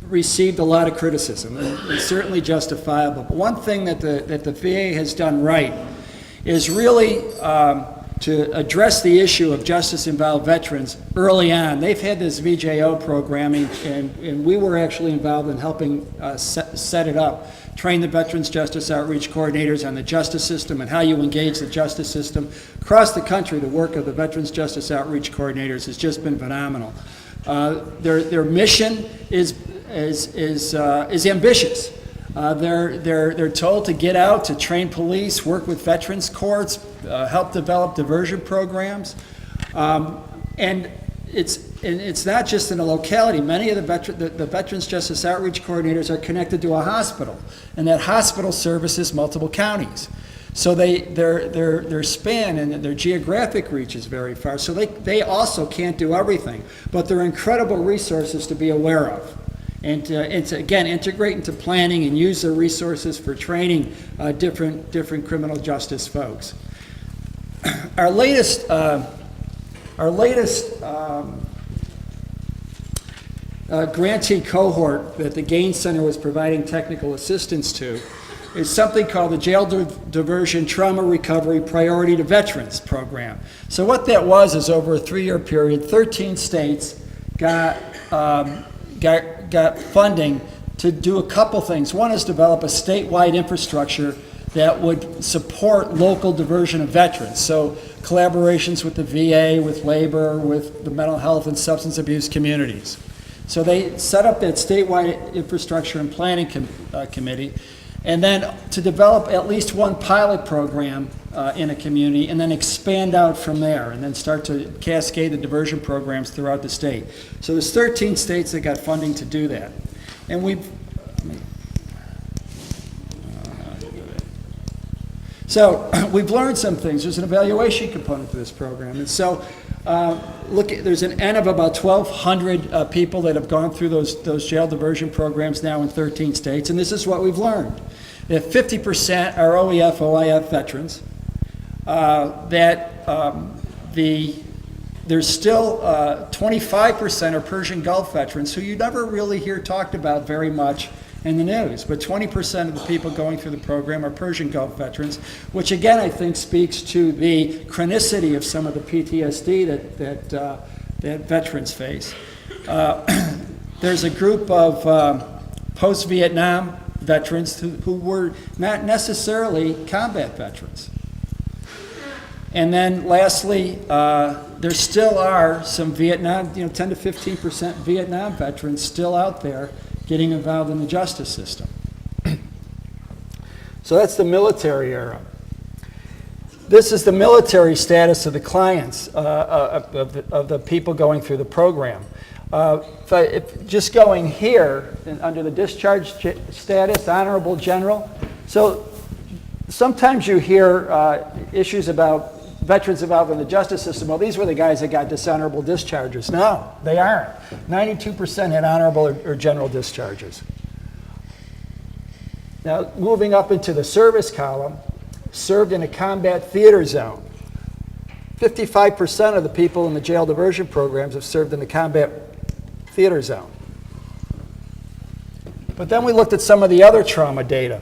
received a lot of criticism, and it's certainly justifiable. But one thing that the VA has done right is really to address the issue of justice-involved veterans early on. They've had this VJO programming, and we were actually involved in helping set it up, train the Veterans Justice Outreach Coordinators on the justice system and how you engage the justice system. Across the country, the work of the Veterans Justice Outreach Coordinators has just been phenomenal. Their mission is ambitious. They're told to get out, to train police, work with veterans courts, help develop diversion programs, and it's not just in a locality. Many of the Veterans Justice Outreach Coordinators are connected to a hospital, and that hospital services multiple counties. So their span and their geographic reach is very far. So they also can't do everything, but they're incredible resources to be aware of. And to again, integrate into planning and use their resources for training different criminal justice folks. Our latest grantee cohort that the Gaines Center was providing technical assistance to is something called the Jail Diversion Trauma Recovery Priority to Veterans program. So what that was is, over a 3-year period, 13 states got funding to do a couple things. One is develop a statewide infrastructure that would support local diversion of veterans. So collaborations with the VA, with labor, with the mental health and substance abuse communities. So they set up that statewide infrastructure and planning committee. And then to develop at least one pilot program in a community, and then expand out from there, and then start to cascade the diversion programs throughout the state. So there's 13 states that got funding to do that. And so we've learned some things. There's an evaluation component to this program. And so there's an N of about 1,200 people that have gone through those jail diversion programs now in 13 states. And this is what we've learned. That 50% are OEF, OIF veterans. There's still 25% are Persian Gulf veterans who you never really hear talked about very much in the news. But 20% of the people going through the program are Persian Gulf veterans, which again I think speaks to the chronicity of some of the PTSD that veterans face. There's a group of post-Vietnam veterans who were not necessarily combat veterans. And then lastly, there still are some Vietnam, 10 to 15% Vietnam veterans still out there getting involved in the justice system. So that's the military era. This is the military status of the clients, of the people going through the program. Just going here, under the discharge status, honorable general. So sometimes you hear issues about veterans involved in the justice system. Well, these were the guys that got dishonorable discharges. No, they aren't. 92% had honorable or general discharges. Now, moving up into the service column, served in a combat theater zone. 55% of the people in the jail diversion programs have served in the combat theater zone. But then we looked at some of the other trauma data.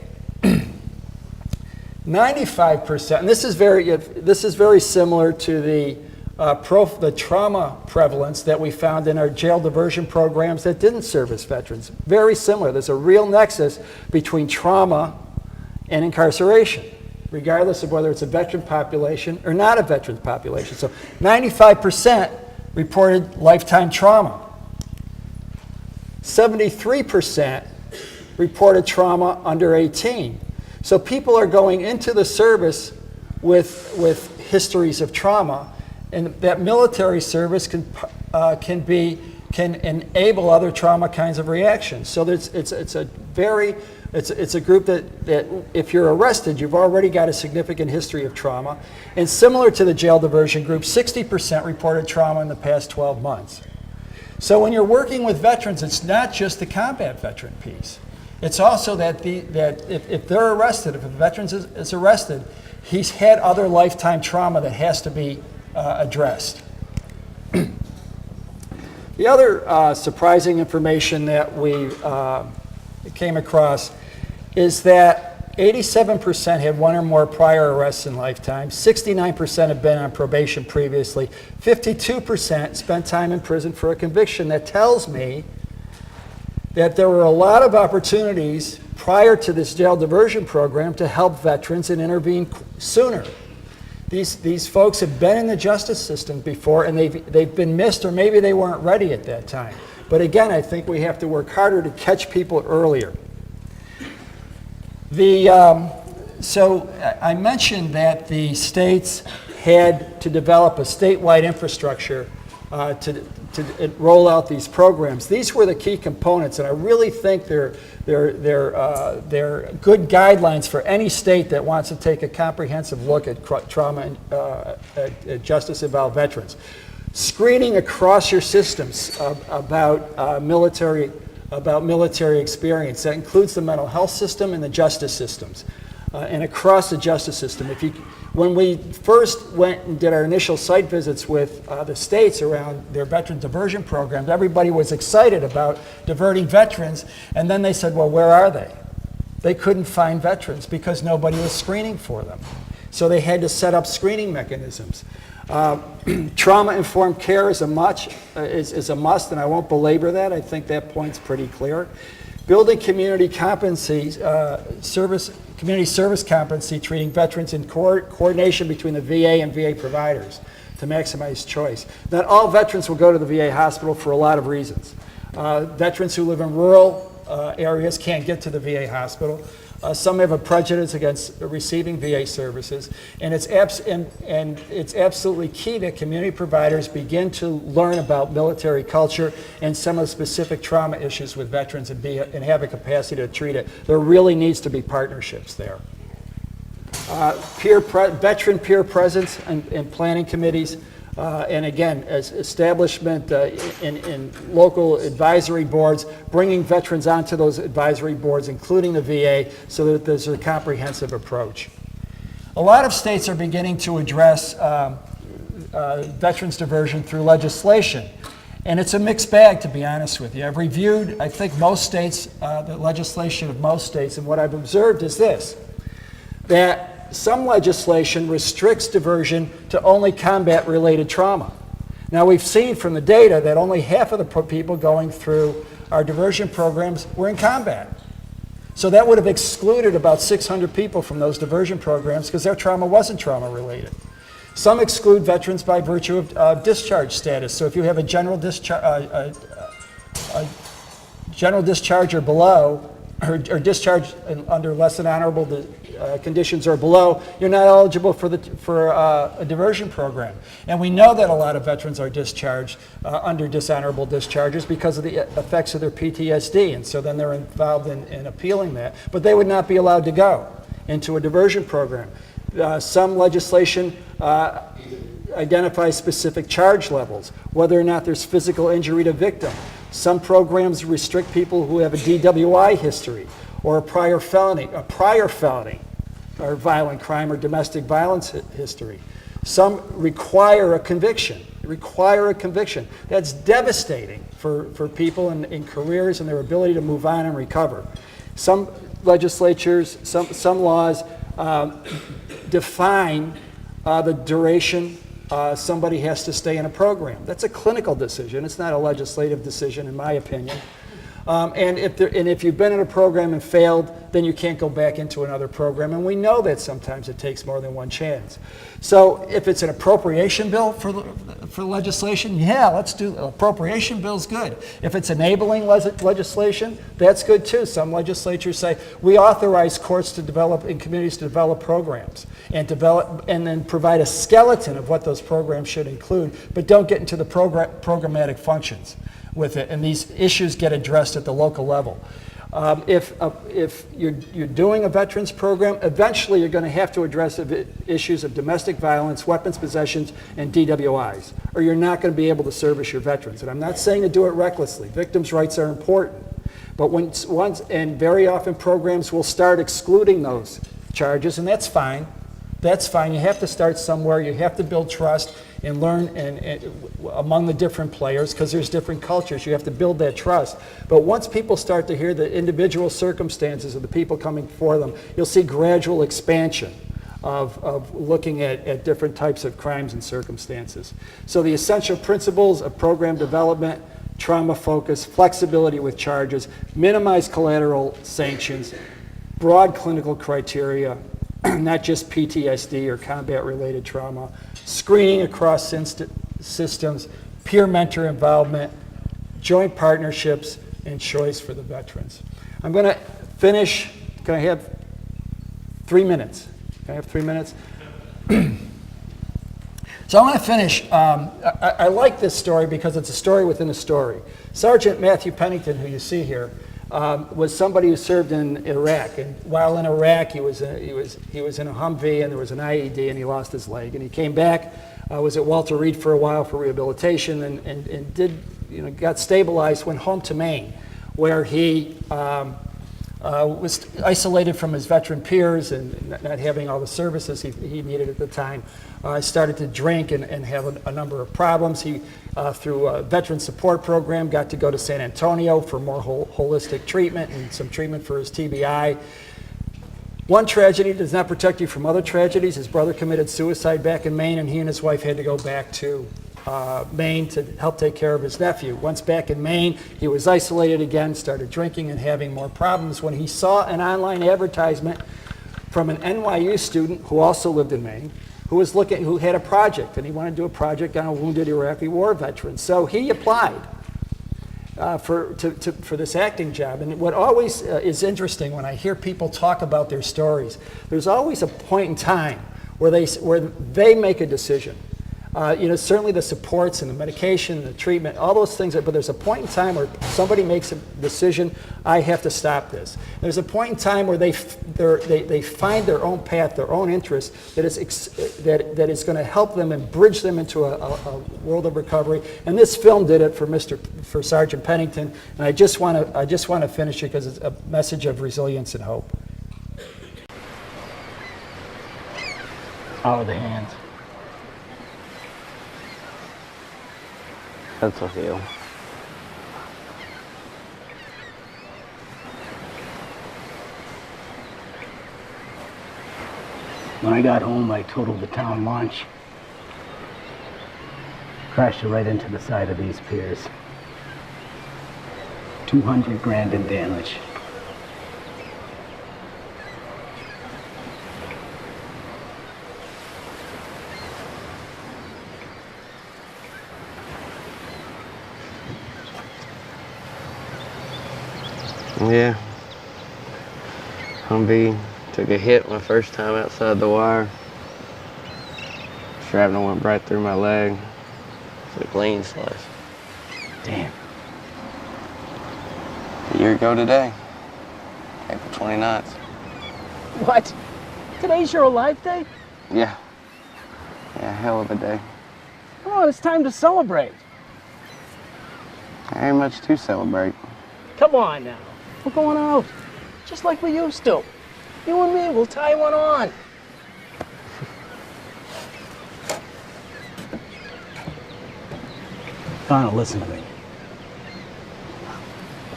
95%, and this is very similar to the trauma prevalence that we found in our jail diversion programs that didn't service veterans. Very similar. There's a real nexus between trauma and incarceration, regardless of whether it's a veteran population or not a veteran population. So 95% reported lifetime trauma. 73% reported trauma under 18. So people are going into the service with histories of trauma, and that military service can enable other trauma kinds of reactions. So it's a group that if you're arrested, you've already got a significant history of trauma. And similar to the jail diversion group, 60% reported trauma in the past 12 months. So when you're working with veterans, it's not just the combat veteran piece. It's also that if they're arrested, if a veteran is arrested, he's had other lifetime trauma that has to be addressed. The other surprising information that we came across is that 87% had one or more prior arrests in lifetime, 69% have been on probation previously, 52% spent time in prison for a conviction. That tells me that there were a lot of opportunities prior to this jail diversion program to help veterans and intervene sooner. These folks have been in the justice system before, and they've been missed, or maybe they weren't ready at that time. But again, I think we have to work harder to catch people earlier. So I mentioned that the states had to develop a statewide infrastructure to roll out these programs. These were the key components, and I really think they're good guidelines for any state that wants to take a comprehensive look at trauma and justice-involved veterans. Screening across your systems about military experience. That includes the mental health system and the justice systems, and across the justice system. When we first went and did our initial site visits with the states around their veteran diversion programs, everybody was excited about diverting veterans, and then they said, well, where are they? They couldn't find veterans because nobody was screening for them. So they had to set up screening mechanisms. Trauma-informed care is a must, and I won't belabor that. I think that point's pretty clear. Building community competency, community service competency, treating veterans in coordination between the VA and VA providers to maximize choice. Not all veterans will go to the VA hospital for a lot of reasons. Veterans who live in rural areas can't get to the VA hospital. Some have a prejudice against receiving VA services, and it's absolutely key that community providers begin to learn about military culture and some of the specific trauma issues with veterans and have a capacity to treat it. There really needs to be partnerships there. Veteran peer presence and planning committees. And again, as establishment in local advisory boards, bringing veterans onto those advisory boards, including the VA, so that there's a comprehensive approach. A lot of states are beginning to address veterans diversion through legislation. And it's a mixed bag, to be honest with you. I've reviewed, I think, most states, the legislation of most states, and what I've observed is this, that some legislation restricts diversion to only combat-related trauma. Now, we've seen from the data that only half of the people going through our diversion programs were in combat. So that would have excluded about 600 people from those diversion programs because their trauma wasn't trauma-related. Some exclude veterans by virtue of discharge status. So if you have a general discharge or below, or discharge under less than honorable conditions or below, you're not eligible for a diversion program. And we know that a lot of veterans are discharged under dishonorable discharges because of the effects of their PTSD, and so then they're involved in appealing that. But they would not be allowed to go into a diversion program. Some legislation identifies specific charge levels, whether or not there's physical injury to victim. Some programs restrict people who have a DWI history or a prior felony, or violent crime or domestic violence history. Some require a conviction. That's devastating for people in careers and their ability to move on and recover. Some legislatures, some laws define the duration somebody has to stay in a program. That's a clinical decision. It's not a legislative decision, in my opinion. And if you've been in a program and failed, then you can't go back into another program. And we know that sometimes it takes more than one chance. So if it's an appropriation bill for legislation, yeah, let's do it. Appropriation bill's good. If it's enabling legislation, that's good too. Some legislatures say we authorize courts to develop and communities to develop programs and then provide a skeleton of what those programs should include, but don't get into the programmatic functions with it, and these issues get addressed at the local level. If you're doing a veterans program, eventually you're going to have to address issues of domestic violence, weapons possessions, and DWIs, or you're not going to be able to service your veterans. And I'm not saying to do it recklessly. Victims' rights are important. But and very often programs will start excluding those charges, and that's fine. That's fine. You have to start somewhere. You have to build trust and learn among the different players, because there's different cultures. You have to build that trust. But once people start to hear the individual circumstances of the people coming for them, you'll see gradual expansion of looking at different types of crimes and circumstances. So the essential principles of program development: trauma focus, flexibility with charges, minimize collateral sanctions, broad clinical criteria, not just PTSD or combat-related trauma, screening across systems, peer mentor involvement, joint partnerships, and choice for the veterans. I'm going to finish. Can I have 3 minutes? Can I have 3 minutes? So I want to finish. I like this story because it's a story within a story. Sergeant Matthew Pennington, who you see here, was somebody who served in Iraq, and while in Iraq, he was in a Humvee, and there was an IED, and he lost his leg, and he came back, was at Walter Reed for a while for rehabilitation, and got stabilized, went home to Maine, where he was isolated from his veteran peers and not having all the services he needed at the time. Started to drink and have a number of problems. He, through a veteran support program, got to go to San Antonio for more holistic treatment and some treatment for his TBI. One tragedy does not protect you from other tragedies. His brother committed suicide back in Maine, and he and his wife had to go back to Maine to help take care of his nephew. Once back in Maine, he was isolated again, started drinking and having more problems when he saw an online advertisement from an NYU student who also lived in Maine, who had a project, and he wanted to do a project on a wounded Iraqi war veteran. So he applied, for this acting job. And what always is interesting when I hear people talk about their stories, there's always a point in time where they make a decision. Certainly the supports and the medication, the treatment, all those things, but there's a point in time where somebody makes a decision, I have to stop this. There's a point in time where they find their own path, their own interest that is going to help them and bridge them into a world of recovery. And this film did it for Sergeant Pennington. And I just want to finish it because it's a message of resilience and hope. Out of the hands. That's a heal. When I got home, I totaled the town launch. Crashed it right into the side of these piers. 200 grand in damage. Yeah. Humvee took a hit my first time outside the wire. Shrapnel went right through my leg. Took lane slice. Damn. A year ago today. April 29th. What? Today's your alive day? Yeah. Yeah, hell of a day. Come on, it's time to celebrate. There ain't much to celebrate. Come on now. We're going out. Just like we used to. You and me, we'll tie one on. Connor, listen to me.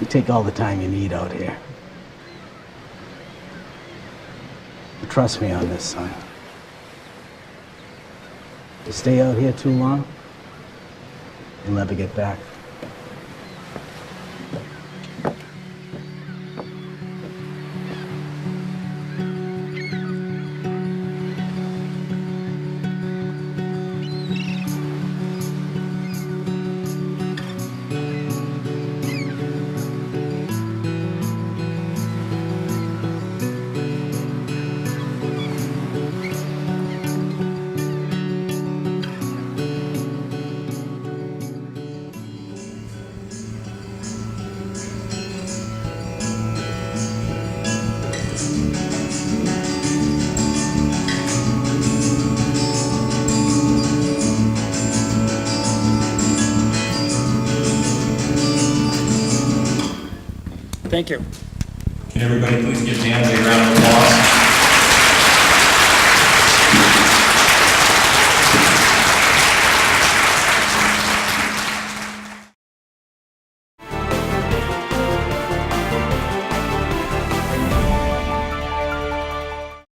You take all the time you need out here. Trust me on this, son. You stay out here too long, you'll never get back. Thank you. Can everybody please give Dan a round of applause?